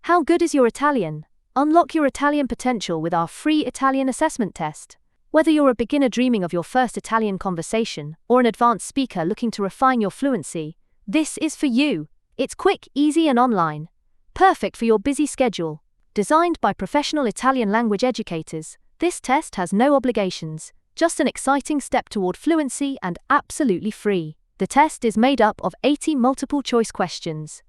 How good is your Italian? Unlock your Italian potential with our free Italian assessment test. Whether you're a beginner dreaming of your first Italian conversation or an advanced speaker looking to refine your fluency, this is for you. It's quick, easy, and online. Perfect for your busy schedule. Designed by professional Italian language educators, this test has no obligations, just an exciting step toward fluency and absolutely free. The test is made up of 80 multiple-choice questions.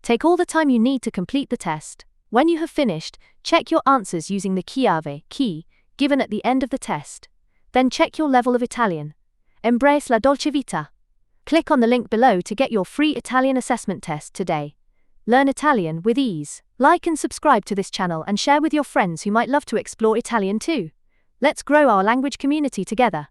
Take all the time you need to complete the test. When you have finished, check your answers using the chiavi key given at the end of the test. Then check your level of Italian. Embrace la Dolce Vita. Click on the link below to get your free Italian assessment test today. Learn Italian with ease. Like and subscribe to this channel and share with your friends who might love to explore Italian too. Let's grow our language community together.